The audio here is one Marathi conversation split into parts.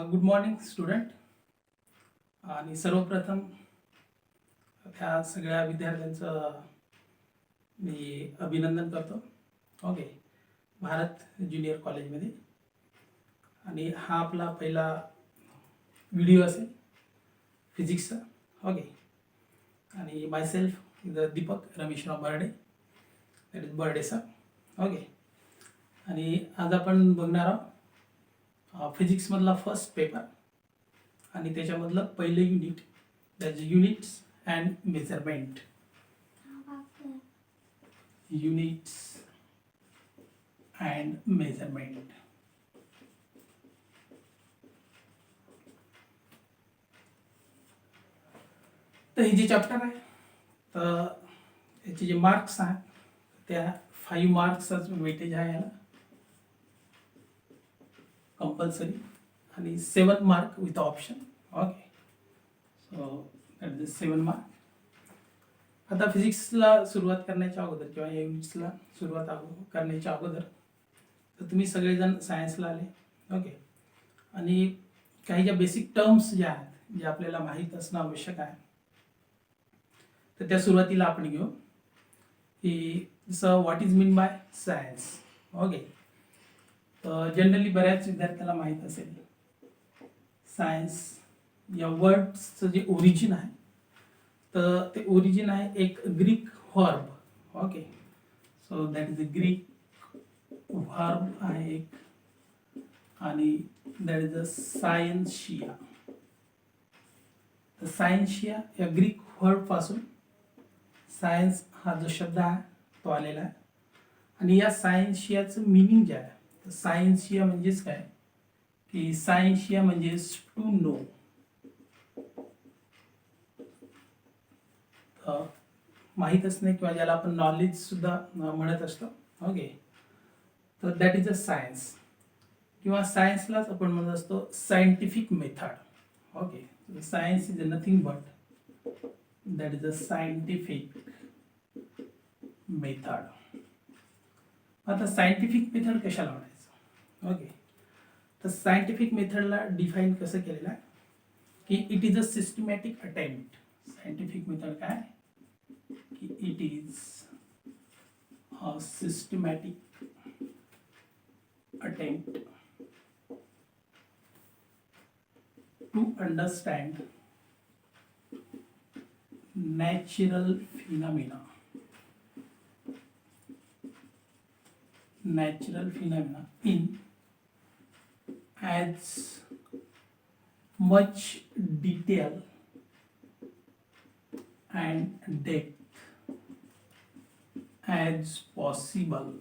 Good morning student. आणि सर्वप्रथम त्या सगळ्या विद्यार्थ्यांचं मी अभिनंदन करतो. ओके, भारत ज्युनियर कॉलेजमध्ये. आणि हा आपला पहिला व्हिडिओ असेल फिजिक्सचा. ओके, आणि myself the Deepak Rameshrao Barde, that is Barde sir. Okay, आणि आज आपण बघणार आहोत फिजिक्समधला फर्स्ट पेपर आणि त्याच्यामधलं पहिलं unit, that is units and measurement. Units and measurement. तर हे जे चॅप्टर आहे तर याचे जे मार्क्स आहेत त्या 5 मार्क्सचाच वेटेज आहे याला कंपल्सरी, आणि 7 mark with option. Okay, so that is 7 mark. आता फिजिक्सला सुरुवात करण्याच्या अगोदर किंवा या युनिट्सला सुरुवात करण्याच्या अगोदर तर तुम्ही सगळेजण सायन्सला आले. ओके, आणि काही ज्या बेसिक टर्म्स ज्या आहेत ज्या आपल्याला माहीत असणं आवश्यक आहे तर त्या सुरुवातीला आपण घेऊ. की जसं what is mean by science. Okay, तर जनरली बऱ्याच विद्यार्थ्यांना माहीत असेल सायन्स या वर्डचं जे ओरिजिन आहे तर ते ओरिजिन आहे एक Greek verb. Okay, so that is a Greek verb आहे एक, आणि दॅट इज अ सायन्शिया. तर सायन्शिया या ग्रीक व्हर्ब पासून सायन्स हा जो शब्द आहे तो आलेला आहे. आणि या सायन्शियाचं मिनिंग जे आहे तर सायन्शिया म्हणजेच काय की सायन्शिया म्हणजेच टू नो. माहीत असणे किंवा ज्याला आपण नॉलेज सुद्धा म्हणत असतो. ओके, तर दॅट इज अ सायन्स, किंवा सायन्सलाच आपण म्हणत असतो scientific method. Okay, science is nothing but that is a scientific method. आता सायंटिफिक मेथड कशाला म्हणायचं? ओके, तर सायंटिफिक मेथडला डिफाईन कसं केलेलं आहे की it is a systematic attempt. Scientific method काय की it is a systematic attempt to understand natural phenomena in as much detail and depth as possible,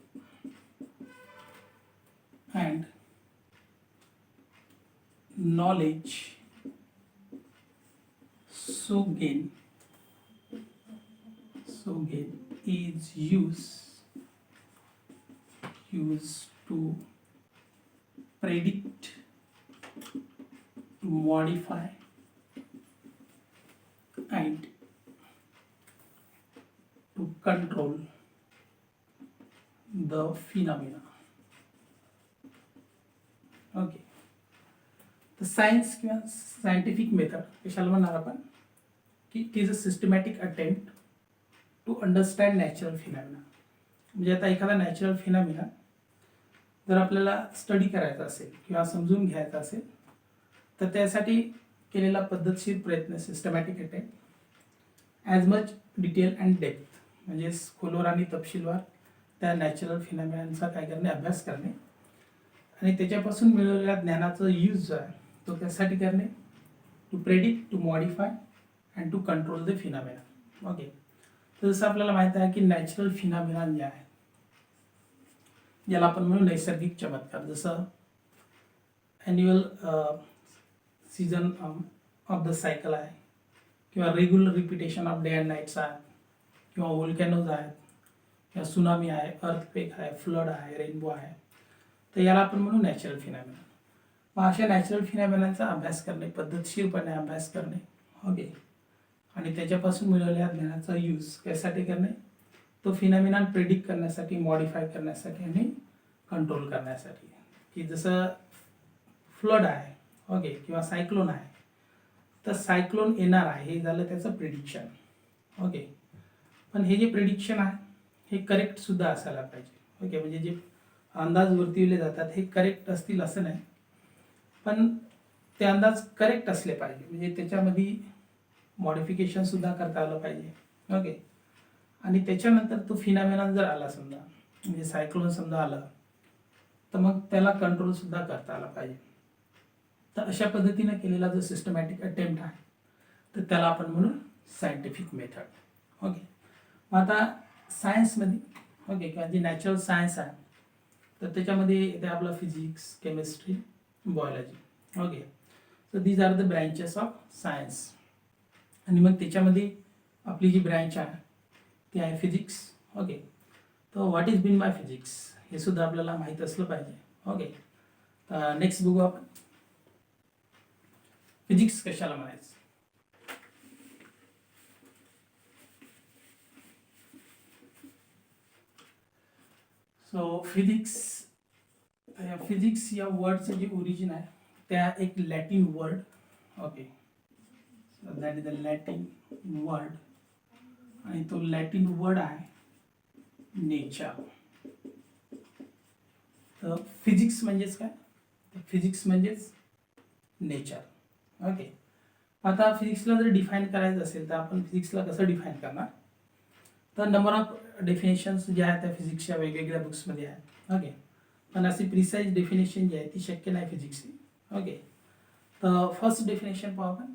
and knowledge so gain is used to predict, to modify, and to control the phenomena. Okay, तर सायन्स किंवा सायंटिफिक मेथड कशाला म्हणणार आपण की it is a systematic attempt to understand natural phenomena. म्हणजे आता एखादा नॅचरल फिनॉमिना जर आपल्याला स्टडी करायचा असेल किंवा समजून घ्यायचा असेल तर त्यासाठी केलेला पद्धतशीर प्रयत्न systematic attempt as much detail and depth, म्हणजे खोलवर आणि तपशीलवार त्या नॅचरल फिनॉमिनांचा काय करणे, अभ्यास करणे, आणि त्याच्यापासून मिळवलेल्या ज्ञानाचा यूज जो आहे तो त्यासाठी करणे, to predict, to modify and to control the phenomena. Okay, तर जसं आपल्याला माहित आहे की नॅचरल फिनॉमिना जे आहे ज्याला आपण म्हणू नैसर्गिक चमत्कार, जसं annual season of the cycle आहे, किंवा regular repetition of day and nights आहे, किंवा वोल्कॅनोज आहेत, किंवा सुनामी आहे, अर्थक्वेक आहे, फ्लड आहे, रेनबो आहे, तर याला आपण म्हणू नॅचरल फिनॉमिना. मग अशा नॅचरल फिनॉमिनाचा अभ्यास करणे, पद्धतशीरपणे अभ्यास करणे. ओके, आणि त्याच्यापासून मिळवलेल्या ज्ञानाचा यूज कशासाठी करणे, तो फिनॉमिना प्रेडिक्ट करण्यासाठी, मॉडिफाय करण्यासाठी आणि कंट्रोल करण्यासाठी. की जसं फ्लड आहे, ओके, किंवा सायक्लोन आहे, तर सायक्लोन येणार आहे हे झालं त्याचं प्रिडिक्शन. ओके, पण हे जे प्रिडिक्शन आहे हे करेक्ट सुद्धा असायला पाहिजे. ओके, म्हणजे जे अंदाज वर्तविले जातात हे करेक्ट असतील असं नाही, पण ते अंदाज करेक्ट असले पाहिजे, म्हणजे त्याच्यामध्ये मॉडिफिकेशन सुद्धा करता आलं पाहिजे. ओके, आणि त्याच्यानंतर तो फिनॉमिना जर आला समजा, म्हणजे सायक्लोन समजा आलं, तर मग त्याला कंट्रोल सुद्धा करता आला पाहिजे. तर अशा पद्धतीने केलेला जो सिस्टमॅटिक अटेम्प्ट आहे तर त्याला आपण म्हणू सायंटिफिक मेथड. ओके, मग आता सायन्समध्ये ओके किंवा जी नॅचरल सायन्स आहे तर त्याच्यामध्ये येते आपलं physics, chemistry, biology. Okay, so these are the branches of science. आणि मग त्याच्यामध्ये आपली जी ब्रँच आहे ती आहे फिजिक्स. ओके, तर what is been by physics हे सुद्धा आपल्याला माहीत असलं पाहिजे. ओके, तर नेक्स्ट बघू आपण फिजिक्स कशाला म्हणायचं. सो फिजिक्स या वर्डचं जे ओरिजिन आहे त्या एक Latin word. Okay, so that is the Latin word, आणि तो लॅटिन वर्ड आहे नेचर. तर फिजिक्स म्हणजेच काय, फिजिक्स म्हणजेच नेचर. ओके, आता फिजिक्सला जर डिफाईन करायचं असेल तर आपण फिजिक्सला कसं डिफाईन करणार, तर नंबर ऑफ डेफिनेशन्स ज्या आहेत त्या फिजिक्सच्या वेगवेगळ्या बुक्समध्ये आहेत. ओके, पण अशी प्रिसाइज डेफिनेशन जी आहे ती शक्य नाही फिजिक्सची. ओके, तर फर्स्ट डेफिनेशन पाहू आपण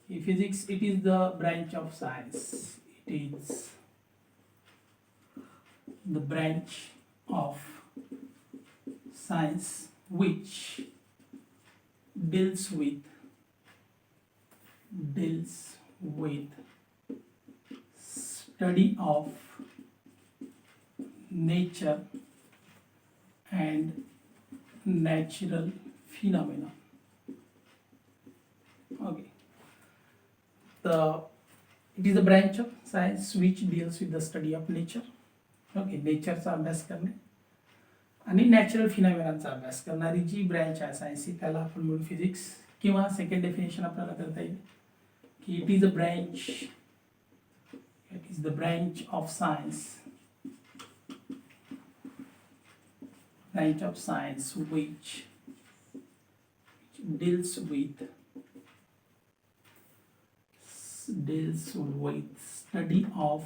की physics it is the branch of science. It is the branch of science which deals with study of nature and natural phenomena. Okay, it is a branch of science which deals with the study of nature. Okay, नेचरचा अभ्यास करणे आणि नॅचरल फिनॉमिनाचा अभ्यास करणारी जी ब्रँच आहे सायन्सची त्याला आपण म्हणू फिजिक्स. किंवा सेकंड डेफिनेशन आपल्याला करता येईल की it is the branch of science which deals with study of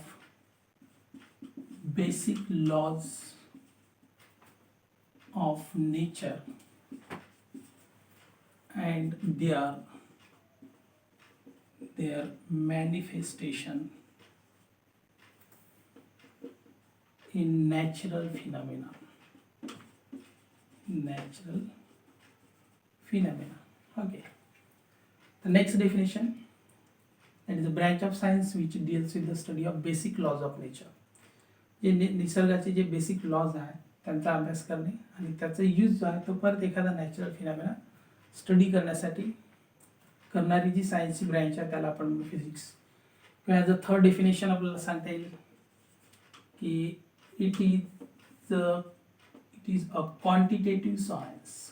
basic laws of nature and their manifestation in natural phenomena. Okay, the next definition, that is a branch of science which deals with the study of basic laws of nature. जे निसर्गाचे जे बेसिक लॉज आहेत त्यांचा अभ्यास करणे आणि त्याचा यूज जो आहे तो परत एखादा नॅचरल फिनॉमिना स्टडी करण्यासाठी करणारी जी सायन्सची ब्रँच आहे त्याला आपण म्हणू फिजिक्स. किंवा ॲज अ थर्ड डेफिनेशन आपल्याला सांगता येईल की it is a quantitative science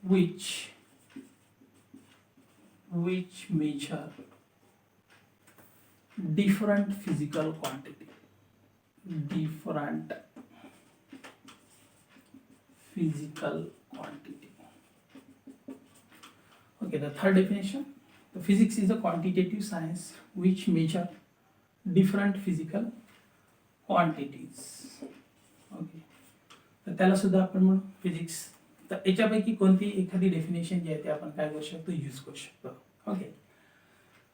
which measure different physical quantity. Okay, the third definition, the physics is a quantitative science which measure different physical quantities. Okay, तर त्याला सुद्धा आपण म्हणू फिजिक्स. तर याच्यापैकी कोणती एखादी डेफिनेशन जी आहे ते आपण काय करू शकतो, यूज करू शकतो. Okay,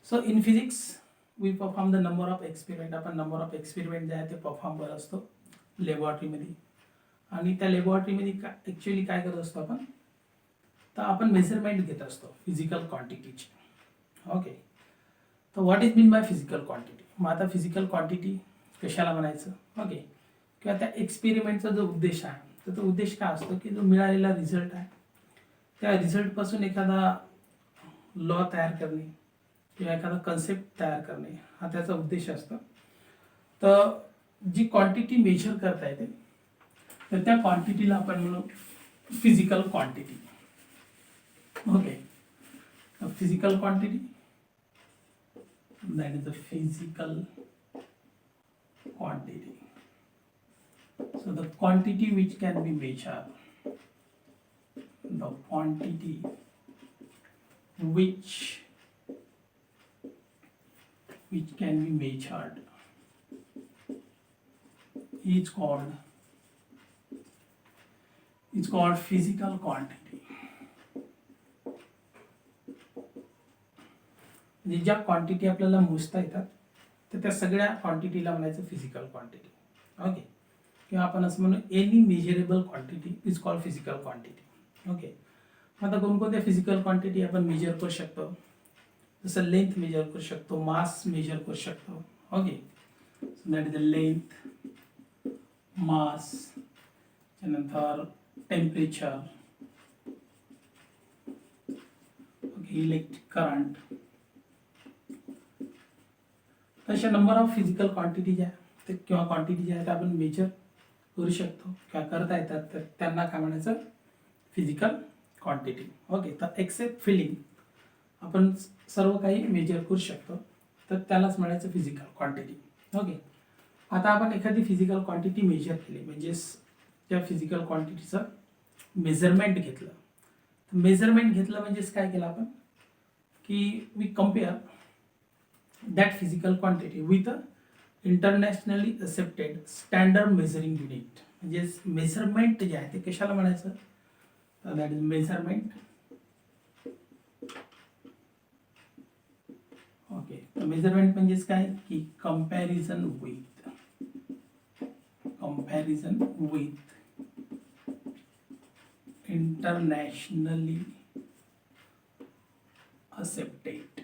so in physics we perform the number of experiment. आपण नंबर ऑफ एक्सपेरिमेंट जे आहे ते परफॉर्म करत असतो लॅबोरेटरीमध्ये. आणि त्या लॅबोरेटरीमध्ये ॲक्च्युअली काय करत असतो आपण, तर आपण मेजरमेंट घेत असतो फिजिकल क्वांटिटीची. ओके, तर what is mean by physical quantity. मग आता फिजिकल क्वांटिटी कशाला म्हणायचं. ओके, किंवा त्या एक्सपेरिमेंटचा जो उद्देश आहे तर तो उद्देश काय असतो की जो मिळालेला रिझल्ट आहे त्या रिझल्टपासून एखादा लॉ तयार करणे किंवा एखादा कन्सेप्ट तयार करणे हा त्याचा उद्देश असतो. तर जी क्वांटिटी मेजर करता येते तर त्या क्वांटिटीला आपण म्हणू physical quantity. Okay, physical quantity, that is the physical quantity. So the quantity which can be measured, the quantity which can be measured is called physical quantity. म्हणजे ज्या क्वांटिटी आपल्याला मोजता येतात तर त्या सगळ्या क्वांटिटीला म्हणायचं फिजिकल क्वांटिटी. ओके, किंवा आपण असं म्हणू any measurable quantity is called physical quantity. Okay, आता कोणकोणत्या फिजिकल क्वांटिटी आपण मेजर करू शकतो, जसं लेंथ मेजर करू शकतो, मास मेजर करू शकतो. Okay, so that is the length, mass, त्यानंतर टेम्परेचर, ओके, इलेक्ट्रिक करंट. अशा नंबर ऑफ फिजिकल क्वांटिटी ज्या ते किंवा क्वांटिटी ज्या आहेत आपण मेजर करू शकतो किंवा करता येतात तर त्यांना काय म्हणायचं, फिजिकल क्वांटिटी. ओके, तर एक्सेप्ट फिलिंग आपण सर्व काही मेजर करू शकतो तर त्यालाच म्हणायचं फिजिकल क्वांटिटी. ओके, आता आपण एखादी फिजिकल क्वांटिटी मेजर केली म्हणजे त्या फिजिकल क्वांटिटीचं मेजरमेंट घेतलं. मेजरमेंट घेतलं म्हणजेच काय केलं आपण की we compare that physical quantity with a internationally accepted standard measuring unit. म्हणजे मेजरमेंट जे आहे ते कशाला म्हणायचं, that is measurement. Okay, measurement म्हणजेच काय की comparison with internationally accepted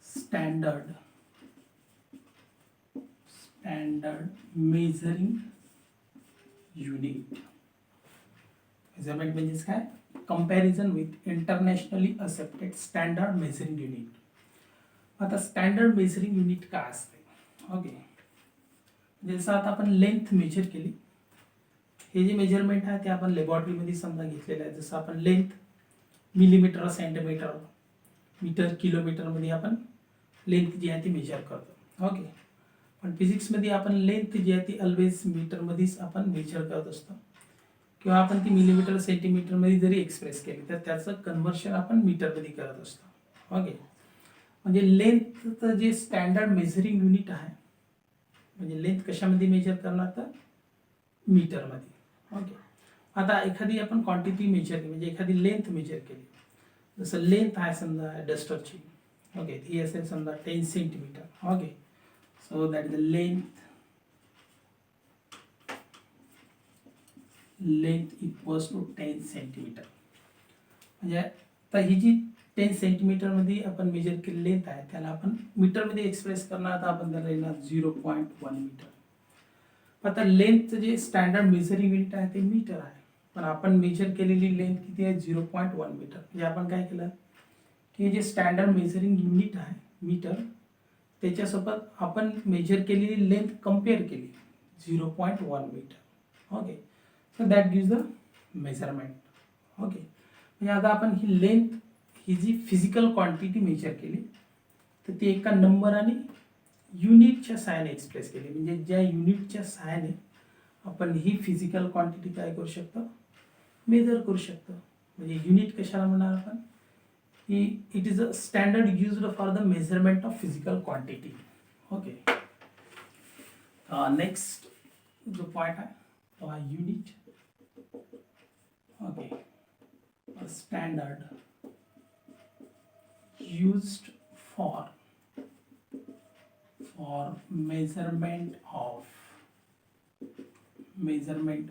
standard measuring unit. Measurement म्हणजेच काय, comparison with internationally accepted standard measuring unit. आता स्टँडर्ड मेजरिंग युनिट काय असते. ओके, जसं आता आपण लेंथ मेजर केली, हे जे मेजरमेंट आहे ते आपण लॅबोरेटरीमध्ये समजा घेतलेलं आहे. जसं आपण लेंथ मिलीमीटर, सेंटीमीटर, मीटर, किलोमीटरमध्ये आपण लेंथ जी आहे ती मेजर करतो. ओके, पण फिजिक्समध्ये आपण लेंथ जी आहे ती ऑलवेज मीटरमध्येच आपण मेजर करत असतो किंवा आपण ती मिलीमीटर, सेंटीमीटरमध्ये जरी एक्सप्रेस केली तर त्याचं कन्व्हर्शन आपण मीटरमध्ये करत असतो. ओके, म्हणजे लेंथचं जे स्टँडर्ड मेजरिंग युनिट आहे म्हणजे लेंथ कशामध्ये मेजर करणार तर मीटरमध्ये. ओके, आता एखादी आपण क्वांटिटी मेजर केली म्हणजे एखादी लेंथ मेजर केली, जसं लेंथ आहे समजा डस्टरची. ओके, ही असेल समजा 10 centimetre. Okay, so that is the length equals to 10 centimetre. म्हणजे आता ही जी 10 सेंटीमीटरमध्ये आपण मेजर केली लेंथ आहे त्याला आपण मीटरमध्ये एक्सप्रेस करणार तर आपण त्याला येणार 0.1 मीटर. आता लेंथचं जे स्टँडर्ड मेजरिंग युनिट आहे ते मीटर आहे, पण आपण मेजर केलेली लेंथ किती आहे 0.1 मीटर. म्हणजे आपण काय केलं की जे स्टँडर्ड मेजरिंग युनिट आहे मीटर त्याच्यासोबत आपण मेजर केलेली लेंथ कम्पेअर केली 0.1 metre. Okay, so that gives the measurement. Okay, म्हणजे आता आपण ही लेंथ ही जी फिजिकल क्वांटिटी मेजर केली तर ती एका नंबर आणि युनिटच्या सहाय्याने एक्सप्रेस केली. म्हणजे ज्या युनिटच्या सहाय्याने आपण ही फिजिकल क्वांटिटी काय करू शकतो, मेजर करू शकतो. म्हणजे युनिट कशाला म्हणणार आपण, it is a standard used for the measurement of physical quantity. Okay, next जो point है तो है unit. Okay, a standard used for measurement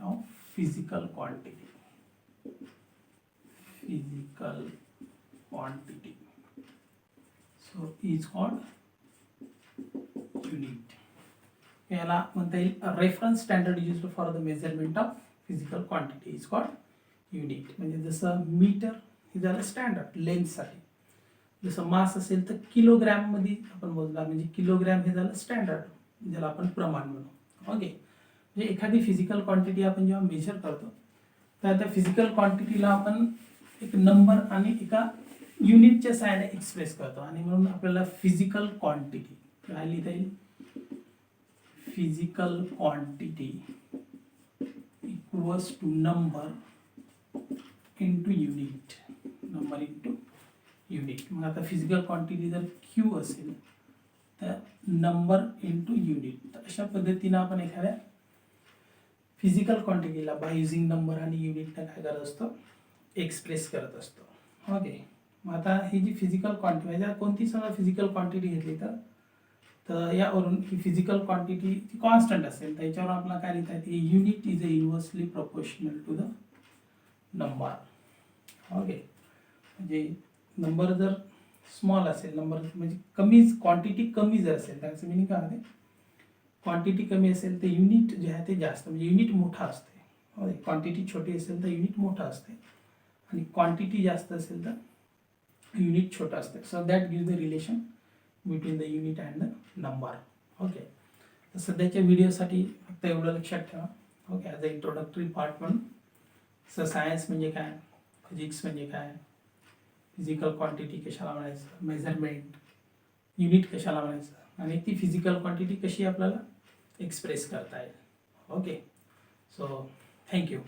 of physical quantity. So is called unit. याला म्हणता येईल reference standard used for the measurement of physical quantity is called unit. म्हणजे जसं मीटर हे झालं स्टँडर्ड लेंथसाठी, जसं मास असेल तर किलोग्रॅममध्ये आपण मोजला म्हणजे किलोग्रॅम हे झालं स्टँडर्ड ज्याला आपण प्रमाण म्हणू. ओके, म्हणजे एखादी फिजिकल क्वांटिटी आपण जेव्हा मेजर करतो तर त्या फिजिकल क्वांटिटीला आपण एक नंबर आणि एका युनिटच्या साहाय्याने एक्सप्रेस करतो आणि म्हणून आपल्याला फिजिकल क्वांटिटी काय लिहिता येईल, physical quantity equals to number into unit, number into unit. मग आता फिजिकल क्वांटिटी जर क्यू असेल तर नंबर इंटू युनिट. तर अशा पद्धतीनं आपण एखाद्या फिजिकल क्वांटिटीला बाय युझिंग नंबर आणि युनिटनं काय करत असतो, एक्सप्रेस करत असतो. ओके, मग आता ही जी फिजिकल क्वांटिटी म्हणजे कोणती समजा फिजिकल क्वांटिटी घेतली तर यावरून ही फिजिकल क्वांटिटी ती कॉन्स्टंट असेल तर याच्यावर आपल्याला काय लिहिता येते, unit is inversely proportional to the number. Okay, म्हणजे नंबर जर स्मॉल असेल, नंबर म्हणजे कमी क्वांटिटी कमी जर असेल त्याचं मिनिंग काय आहे, क्वांटिटी कमी असेल तर युनिट जे आहे ते जास्त म्हणजे युनिट मोठा असते. क्वांटिटी छोटी असेल तर युनिट मोठा असते आणि क्वांटिटी जास्त असेल तर युनिट छोटा असते. So that give the relation between the unit and the number. Okay, तर सध्याच्या व्हिडिओसाठी फक्त एवढं लक्षात ठेवा. Okay, as a introductory part म्हणून सर सायन्स म्हणजे काय, फिजिक्स म्हणजे काय, फिजिकल क्वांटिटी कशाला म्हणायचं, मेजरमेंट, युनिट कशाला म्हणायचं आणि ती फिजिकल क्वांटिटी कशी आपल्याला एक्सप्रेस करता येईल. Okay, so thank you.